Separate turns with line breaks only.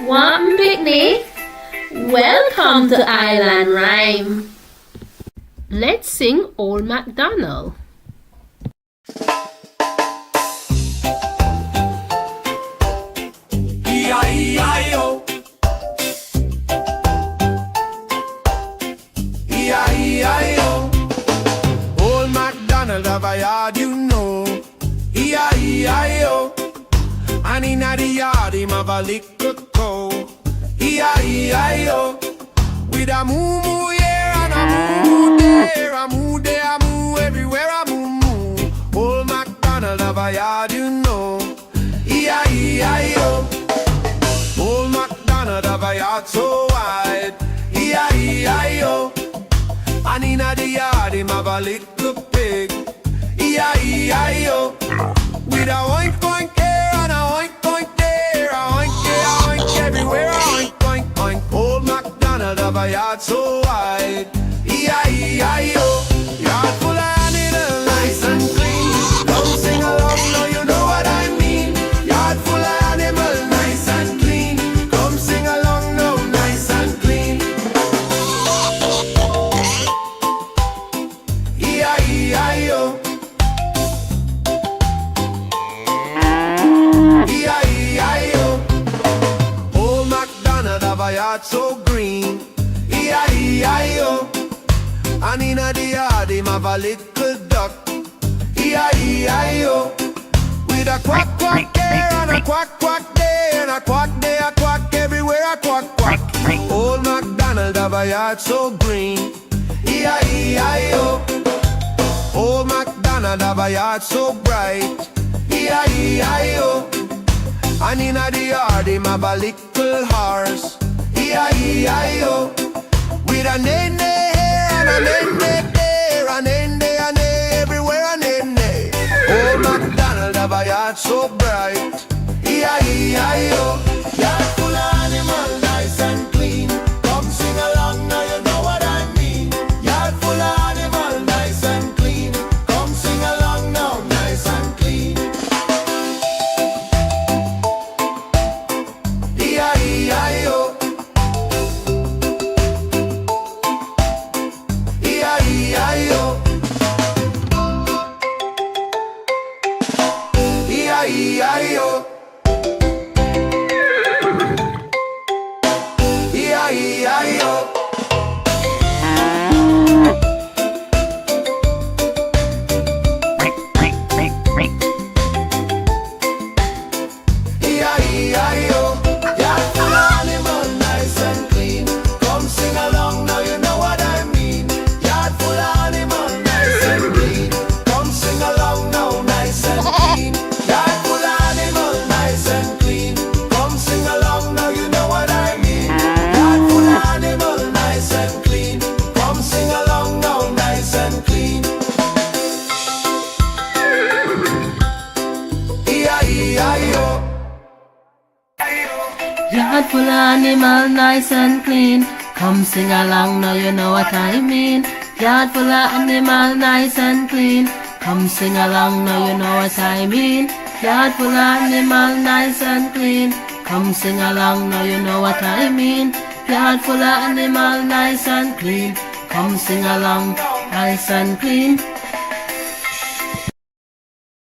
Want picnic? Welcome to Island Rhyme. Let's sing Old MacDonald.
E-I-E-I-O, E-I-E-I-O. Old MacDonald have a yard, you know. E-I-E-I-O. And inna the yard him have a little cow. E-I-E-I-O. With a moo-moo here and a moo-moo there, a moo there, a moo everywhere, a moo-moo. Old MacDonald have a yard, you know. E-I-E-I-O. Old MacDonald have a yard so wide. E-I-E-I-O. And inna the yard him have a little pig. E-I-E-I-O. With a oink oink here and a oink oink there, a oink here, a oink everywhere, a oink oink oink. Old MacDonald have a yard so wide. E-I-E-I-O. Yard full of animals, nice and clean. Come sing along now, you know what I mean. Yard full of animals, nice and clean. Come sing along now, nice and clean. E-I-E-I-O. E-I-E-I-O. Old MacDonald have a yard so green. E-I-E-I-O. And inna the yard him have a little duck. E-I-E-I-O. With a quack quack there and a quack quack there, and a quack there, a quack everywhere, a quack quack. Old MacDonald have a yard so green. E-I-E-I-O. Old MacDonald have a yard so bright. E-I-E-I-O. And inna the yard him have a little horse. E-I-E-I-O. With a nay-nay here and a nay-nay there, a nay-nay, a nay everywhere, a nay-nay. Old MacDonald have a yard so bright. E-I-E-I-O. Yard full of animals, nice and clean. Come sing along now, you know what I mean. Yard full of animals, nice and clean. Come sing along now, nice and clean. E-I-E-I-O. E-I-E-I-O. E-I-E-I-O. E-I-E-I-O. E-I-E-I-O. Yard full of animals, nice and clean. Come sing along now, you know what I mean. Yard full of animals, nice and clean. Come sing along now, nice and clean. Yard full of animals, nice and clean. Come sing along now, you know what I mean. Yard full of animals, nice and clean. Come sing along now, nice and clean. E-I-E-I-O.
Yard full of animal, nice and clean. Come sing along now, you know what I mean. Yard full of animal, nice and clean. Come sing along now, you know what I mean. Yard full of animal, nice and clean. Come sing along now, you know what I mean. Yard full of animal, nice and clean. Come sing along, nice and clean.